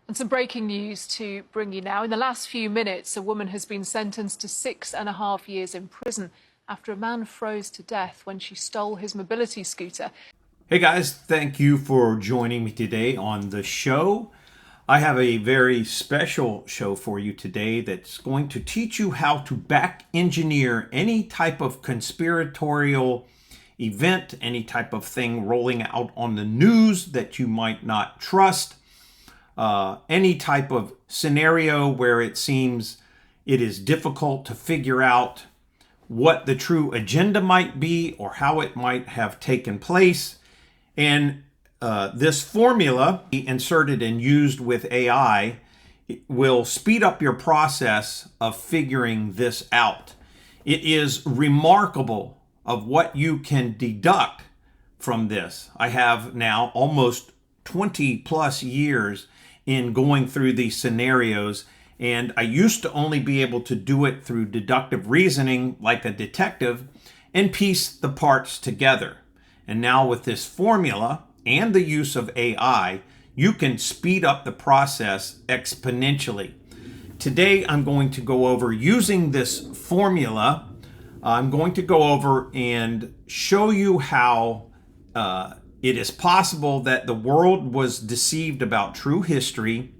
And some breaking news to bring you now. In the last few minutes, a woman has been sentenced to 6.5 years in prison after a man froze to death when she stole his mobility scooter. Hey guys, thank you for joining me today on the show. I have a very special show for you today that's going to teach you how to back engineer any type of conspiratorial event, any type of thing rolling out on the news that you might not trust. Any type of scenario where it seems it is difficult to figure out what the true agenda might be or how it might have taken place. And this formula, inserted and used with AI, will speed up your process of figuring this out. It is remarkable of what you can deduct from this. I have now almost 20 plus years in going through these scenarios, and I used to only be able to do it through deductive reasoning like a detective and piece the parts together. And now with this formula and the use of AI, you can speed up the process exponentially. Today I'm going to go over using this formula. I'm going to go over and show you how it is possible that the world was deceived about true history,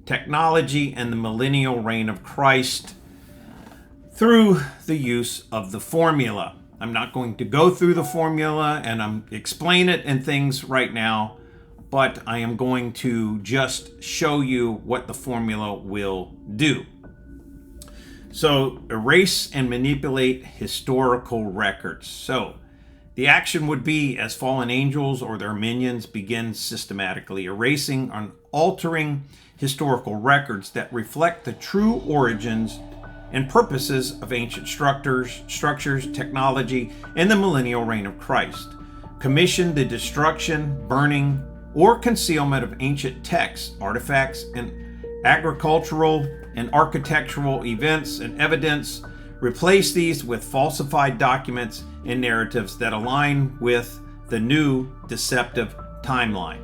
technology, and the millennial reign of Christ through the use of the formula. I'm not going to go through the formula and explain it and things right now, but I am going to just show you what the formula will do. So, erase and manipulate historical records. So, the action would be as fallen angels or their minions begin systematically erasing and altering historical records that reflect the true origins and purposes of ancient structures, technology, and the millennial reign of Christ. Commission the destruction, burning, or concealment of ancient texts, artifacts, and agricultural and architectural events and evidence. Replace these with falsified documents and narratives that align with the new deceptive timeline.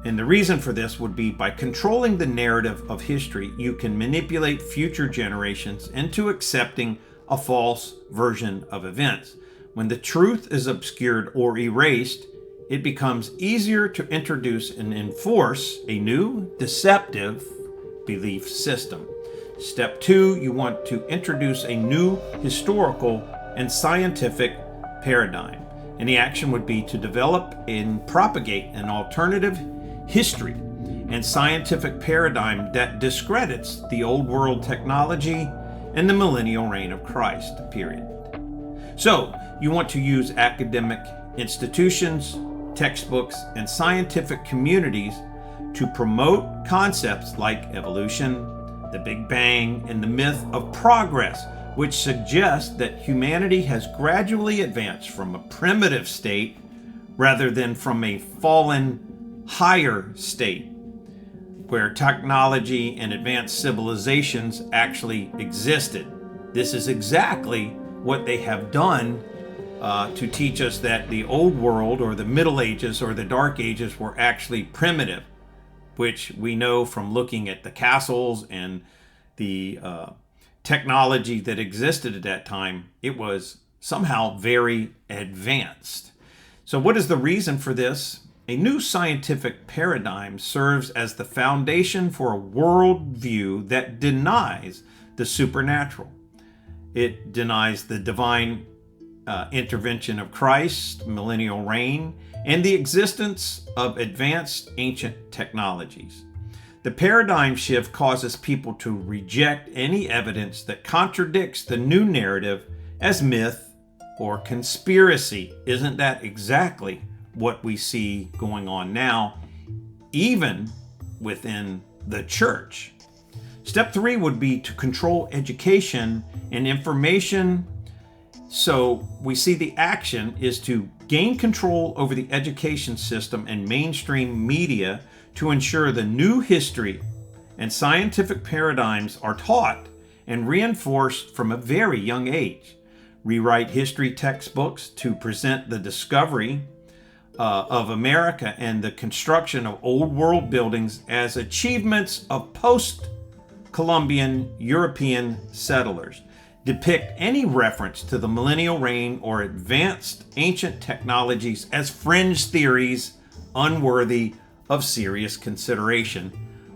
And the reason for this would be by controlling the narrative of history, you can manipulate future generations into accepting a false version of events. When the truth is obscured or erased, it becomes easier to introduce and enforce a new deceptive belief system. Step 2, you want to introduce a new historical and scientific paradigm. And the action would be to develop and propagate an alternative history and scientific paradigm that discredits the old world technology and the millennial reign of Christ, period. So, you want to use academic institutions, textbooks, and scientific communities to promote concepts like evolution, the Big Bang, and the myth of progress, which suggests that humanity has gradually advanced from a primitive state rather than from a fallen higher state where technology and advanced civilizations actually existed. This is exactly what they have done to teach us that the old world or the Middle Ages or the Dark Ages were actually primitive, which we know from looking at the castles and the technology that existed at that time. It was somehow very advanced. So what is the reason for this? A new scientific paradigm serves as the foundation for a worldview that denies the supernatural. It denies the divine intervention of Christ, millennial reign, and the existence of advanced ancient technologies. The paradigm shift causes people to reject any evidence that contradicts the new narrative as myth or conspiracy. Isn't that exactly what we see going on now, even within the church? Step 3 would be to control education and information. So we see the action is to gain control over the education system and mainstream media to ensure the new history and scientific paradigms are taught and reinforced from a very young age. Rewrite history textbooks to present the discovery of America and the construction of old world buildings as achievements of post-Columbian European settlers, depict any reference to the millennial reign or advanced ancient technologies as fringe theories unworthy of serious consideration.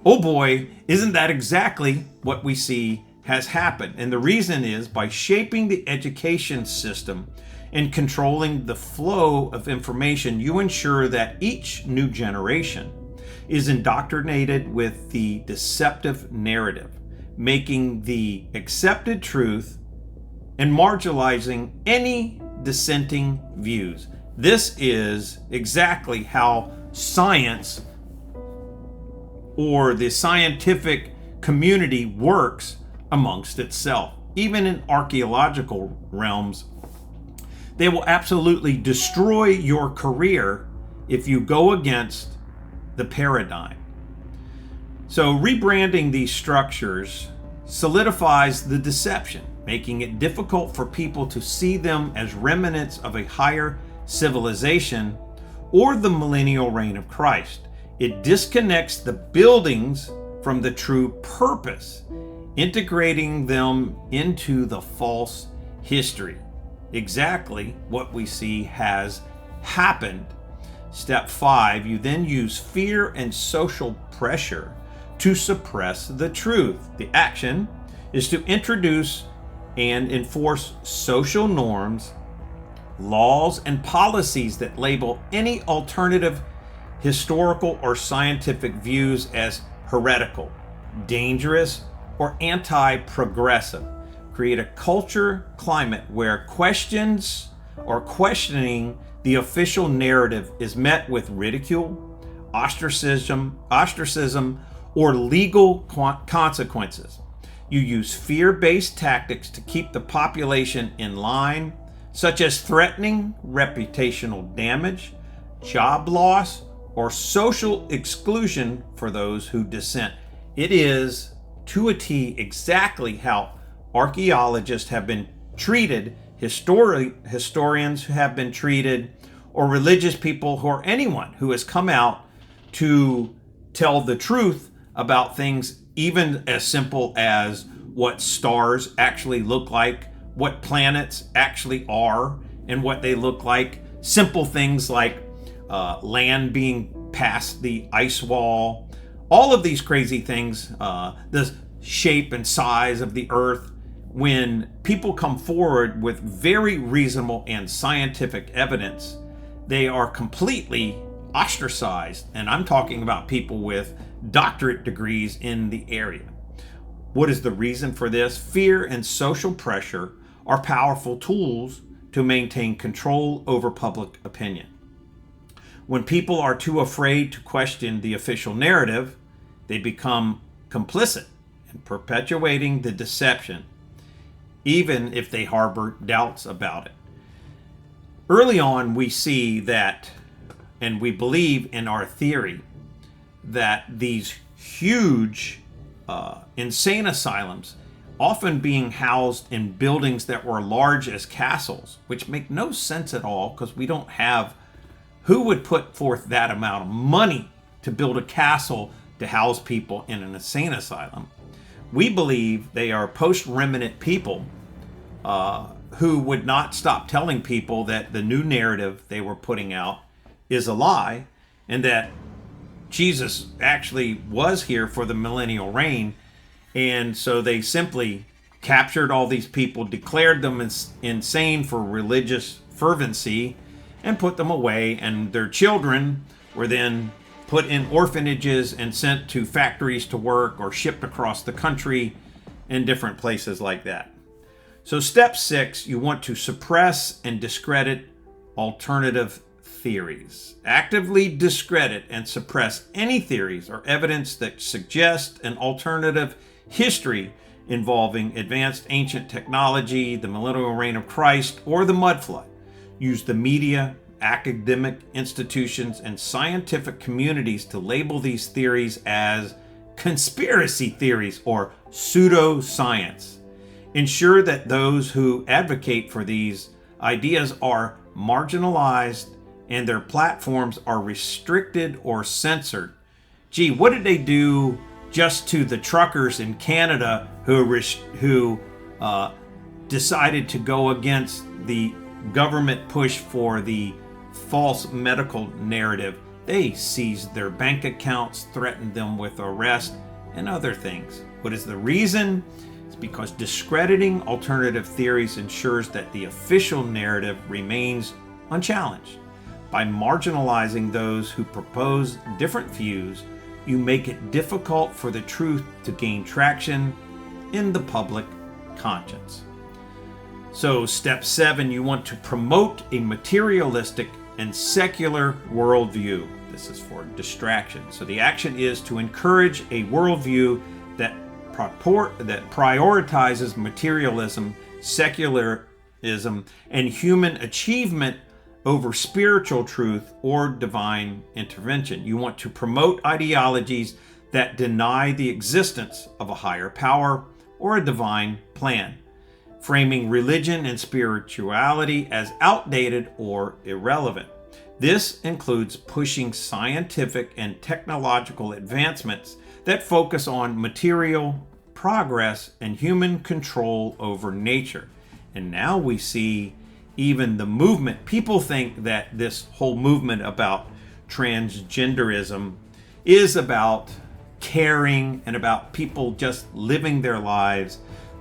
Oh boy, isn't that exactly what we see has happened? And the reason is by shaping the education system and controlling the flow of information, you ensure that each new generation is indoctrinated with the deceptive narrative, making the accepted truth and marginalizing any dissenting views. This is exactly how science or the scientific community works amongst itself. Even in archaeological realms, they will absolutely destroy your career if you go against the paradigm. So rebranding these structures solidifies the deception, making it difficult for people to see them as remnants of a higher civilization or the millennial reign of Christ. It disconnects the buildings from the true purpose, integrating them into the false history. Exactly what we see has happened. Step 5, you then use fear and social pressure to suppress the truth. The action is to introduce and enforce social norms, laws, and policies that label any alternative historical or scientific views as heretical, dangerous, or anti-progressive. Create a culture climate where questions or questioning the official narrative is met with ridicule, ostracism, or legal consequences. You use fear-based tactics to keep the population in line, such as threatening reputational damage, job loss, or social exclusion for those who dissent. It is, to a T, exactly how archaeologists have been treated, historians have been treated, or religious people, or anyone who has come out to tell the truth about things even as simple as what stars actually look like, what planets actually are, and what they look like. Simple things like land being past the ice wall, all of these crazy things, the shape and size of the earth. When people come forward with very reasonable and scientific evidence, they are completely ostracized. And I'm talking about people with doctorate degrees in the area. What is the reason for this? Fear and social pressure are powerful tools to maintain control over public opinion. When people are too afraid to question the official narrative, they become complicit in perpetuating the deception, even if they harbor doubts about it. Early on, we see that, and we believe in our theory, that these huge insane asylums, often being housed in buildings that were large as castles, which make no sense at all because we don't have, who would put forth that amount of money to build a castle to house people in an insane asylum? We believe they are post-remnant people who would not stop telling people that the new narrative they were putting out is a lie, and that Jesus actually was here for the millennial reign. And so they simply captured all these people, declared them insane for religious fervency, and put them away. And their children were then put in orphanages and sent to factories to work, or shipped across the country in different places like that. So step 6, you want to suppress and discredit alternative theories. Actively discredit and suppress any theories or evidence that suggest an alternative history involving advanced ancient technology, the millennial reign of Christ, or the Mudflood. Use the media, academic institutions, and scientific communities to label these theories as conspiracy theories or pseudoscience. Ensure that those who advocate for these ideas are marginalized and their platforms are restricted or censored. Gee, what did they do just to the truckers in Canada who decided to go against the government push for the false medical narrative? They seized their bank accounts, threatened them with arrest, and other things. What is the reason? It's because discrediting alternative theories ensures that the official narrative remains unchallenged. By marginalizing those who propose different views, you make it difficult for the truth to gain traction in the public conscience. So, step 7, you want to promote a materialistic and secular worldview. This is for distraction. So the action is to encourage a worldview that prioritizes materialism, secularism, and human achievement over spiritual truth or divine intervention. You want to promote ideologies that deny the existence of a higher power or a divine plan, framing religion and spirituality as outdated or irrelevant. This includes pushing scientific and technological advancements that focus on material progress and human control over nature. And now we see even the movement. People think that this whole movement about transgenderism is about caring and about people just living their lives.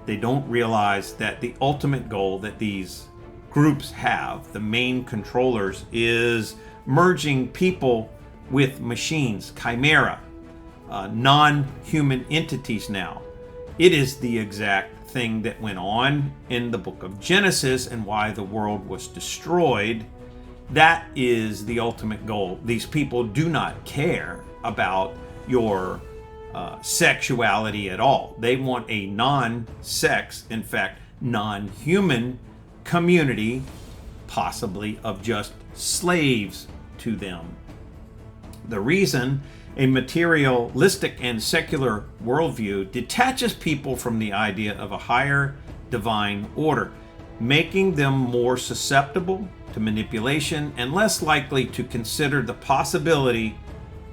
They don't realize that the ultimate goal that these groups have, the main controllers, is merging people with machines, chimera, non-human entities now. It is the exact thing that went on in the book of Genesis and why the world was destroyed. That is the ultimate goal. These people do not care about your sexuality at all. They want a non-sex, in fact, non-human community, possibly of just slaves to them. The reason a materialistic and secular worldview detaches people from the idea of a higher divine order, making them more susceptible to manipulation and less likely to consider the possibility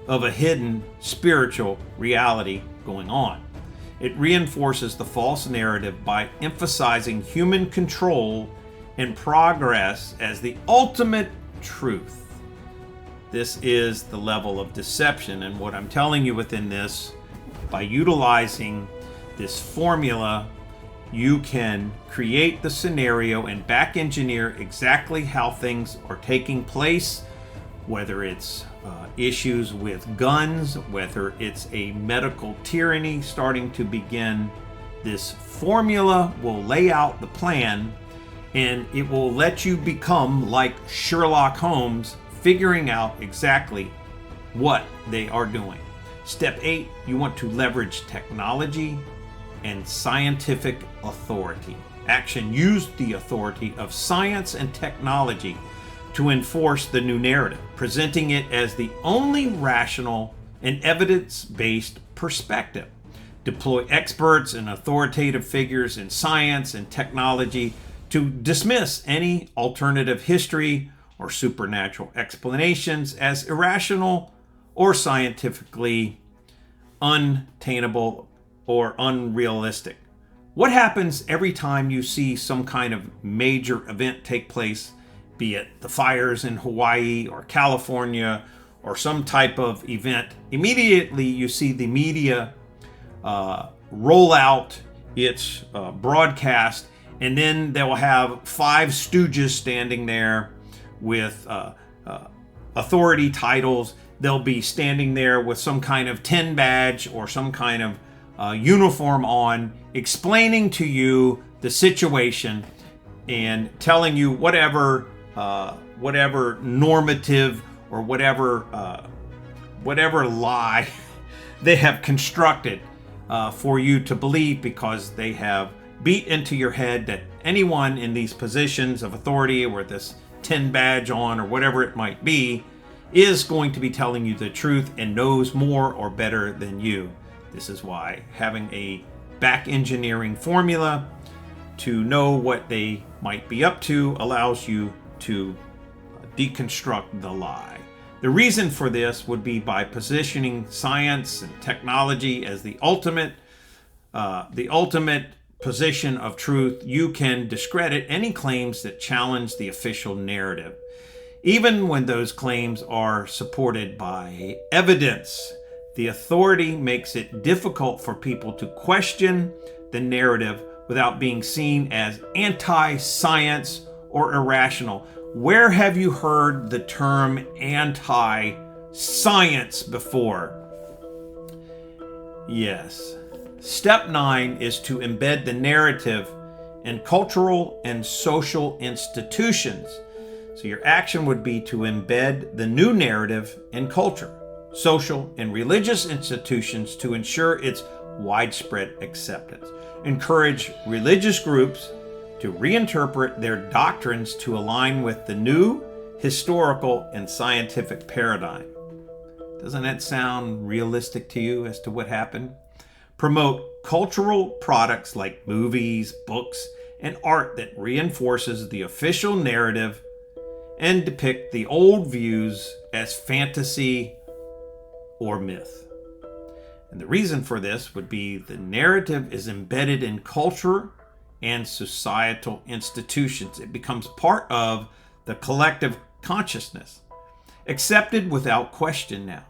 of a hidden spiritual reality going on. It reinforces the false narrative by emphasizing human control and progress as the ultimate truth. This is the level of deception, and what I'm telling you within this, by utilizing this formula, you can create the scenario and back engineer exactly how things are taking place, whether it's issues with guns, whether it's a medical tyranny starting to begin. This formula will lay out the plan, and it will let you become like Sherlock Holmes, figuring out exactly what they are doing. Step 8, you want to leverage technology and scientific authority. Action: use the authority of science and technology to enforce the new narrative, presenting it as the only rational and evidence-based perspective. Deploy experts and authoritative figures in science and technology to dismiss any alternative history or supernatural explanations as irrational or scientifically unattainable or unrealistic. What happens every time you see some kind of major event take place, be it the fires in Hawaii or California or some type of event? Immediately you see the media roll out its broadcast, and then they will have 5 stooges standing there with authority titles. They'll be standing there with some kind of tin badge or some kind of uniform on, explaining to you the situation and telling you whatever normative or whatever lie they have constructed for you to believe, because they have beat into your head that anyone in these positions of authority or this tin badge on or whatever it might be is going to be telling you the truth and knows more or better than you. This is why having a back engineering formula to know what they might be up to allows you to deconstruct the lie. The reason for this would be by positioning science and technology as the ultimate position of truth. You can discredit any claims that challenge the official narrative, even when those claims are supported by evidence. The authority makes it difficult for people to question the narrative without being seen as anti-science or irrational. Where have you heard the term anti-science before? Yes. Step 9 is to embed the narrative in cultural and social institutions. So your action would be to embed the new narrative in culture, social, and religious institutions to ensure its widespread acceptance. Encourage religious groups to reinterpret their doctrines to align with the new historical and scientific paradigm. Doesn't that sound realistic to you as to what happened? Promote cultural products like movies, books, and art that reinforces the official narrative and depict the old views as fantasy or myth. And the reason for this would be the narrative is embedded in culture and societal institutions. It becomes part of the collective consciousness, accepted without question now.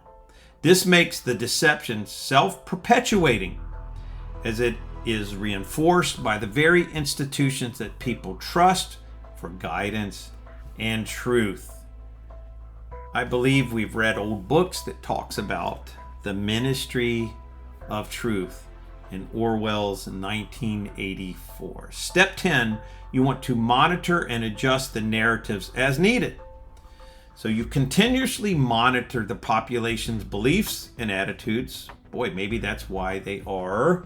This makes the deception self-perpetuating, as it is reinforced by the very institutions that people trust for guidance and truth. I believe we've read old books that talks about the ministry of truth in Orwell's 1984. Step 10, you want to monitor and adjust the narratives as needed. So you continuously monitor the population's beliefs and attitudes. Boy, maybe that's why they are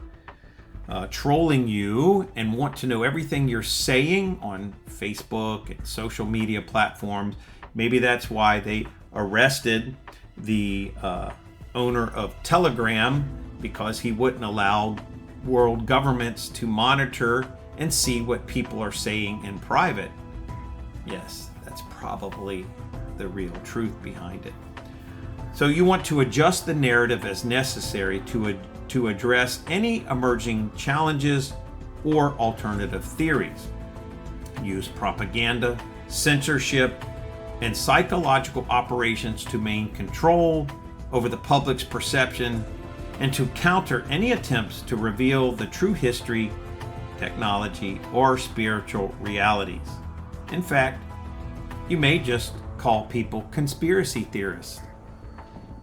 trolling you and want to know everything you're saying on Facebook and social media platforms. Maybe that's why they arrested the owner of Telegram, because he wouldn't allow world governments to monitor and see what people are saying in private. Yes, that's probably the real truth behind it. So you want to adjust the narrative as necessary to address any emerging challenges or alternative theories. Use propaganda, censorship, and psychological operations to maintain control over the public's perception and to counter any attempts to reveal the true history, technology, or spiritual realities. In fact, you may just call people conspiracy theorists.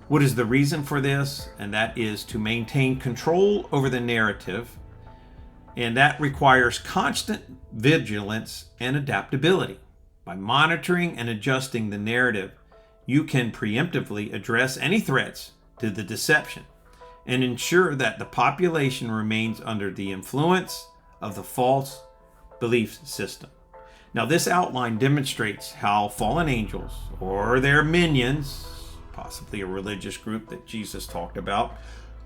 What is the reason for this? And that is to maintain control over the narrative, and that requires constant vigilance and adaptability. By monitoring and adjusting the narrative, you can preemptively address any threats to the deception and ensure that the population remains under the influence of the false belief system. Now, this outline demonstrates how fallen angels or their minions, possibly a religious group that Jesus talked about,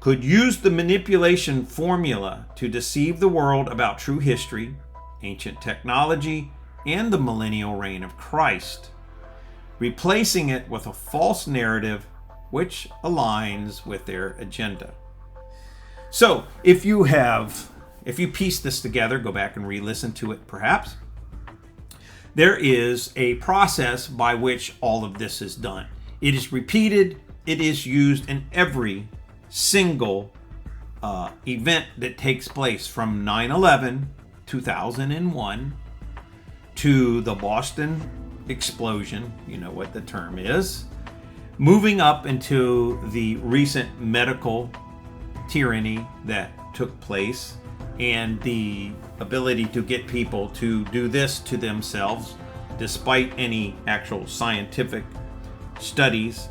could use the manipulation formula to deceive the world about true history, ancient technology, and the millennial reign of Christ, replacing it with a false narrative which aligns with their agenda. So, if you piece this together, go back and re-listen to it perhaps, there is a process by which all of this is done. It is repeated, it is used in every single event that takes place from 9/11, 2001, to the Boston explosion, you know what the term is, moving up into the recent medical tyranny that took place, and the ability to get people to do this to themselves despite any actual scientific studies.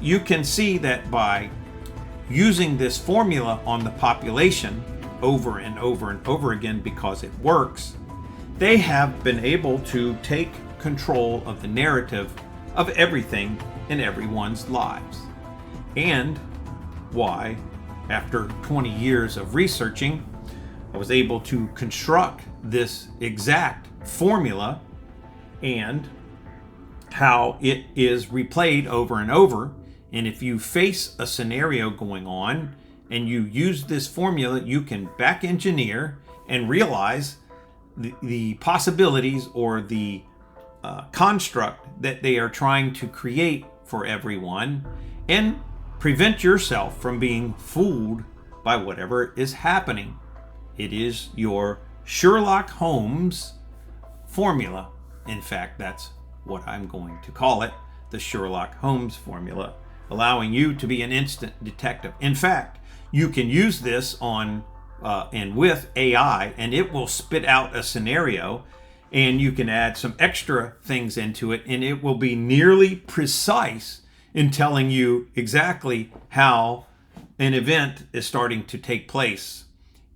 You can see that by using this formula on the population over and over and over again, because it works, they have been able to take control of the narrative of everything in everyone's lives. And why, after 20 years of researching, I was able to construct this exact formula and how it is replayed over and over. And if you face a scenario going on and you use this formula, you can back engineer and realize the possibilities or the construct that they are trying to create for everyone, and prevent yourself from being fooled by whatever is happening. It is your Sherlock Holmes formula. In fact, that's what I'm going to call it, the Sherlock Holmes formula, allowing you to be an instant detective. In fact, you can use this on and with AI, and it will spit out a scenario, and you can add some extra things into it, and it will be nearly precise in telling you exactly how an event is starting to take place.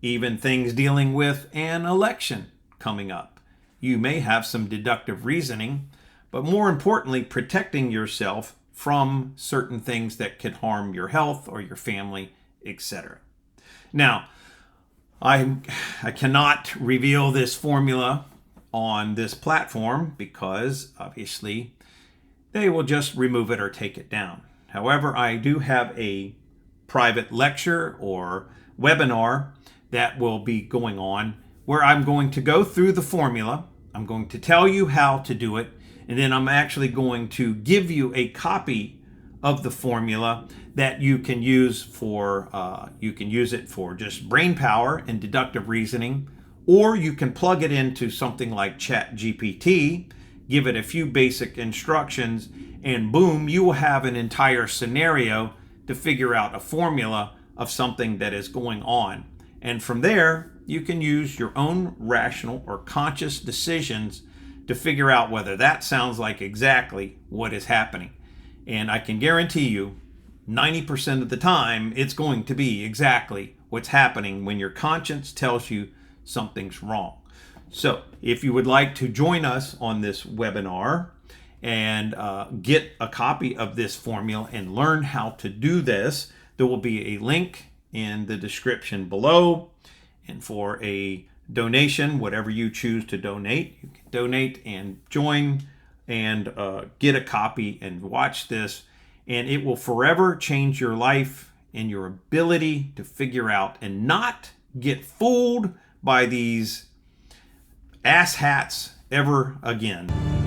Even things dealing with an election coming up. You may have some deductive reasoning, but more importantly, protecting yourself from certain things that could harm your health or your family, etc. Now, I cannot reveal this formula on this platform because obviously they will just remove it or take it down. However, I do have a private lecture or webinar that will be going on where I'm going to go through the formula. I'm going to tell you how to do it, and then I'm actually going to give you a copy of the formula that you can use for you can use it for just brain power and deductive reasoning, or you can plug it into something like ChatGPT, give it a few basic instructions, and boom, you will have an entire scenario to figure out a formula of something that is going on. And from there, you can use your own rational or conscious decisions to figure out whether that sounds like exactly what is happening. And I can guarantee you, 90% of the time, it's going to be exactly what's happening when your conscience tells you something's wrong. So if you would like to join us on this webinar and get a copy of this formula and learn how to do this, there will be a link in the description below. And for a donation, whatever you choose to donate, you can donate and join and get a copy and watch this. And it will forever change your life and your ability to figure out and not get fooled by these asshats ever again.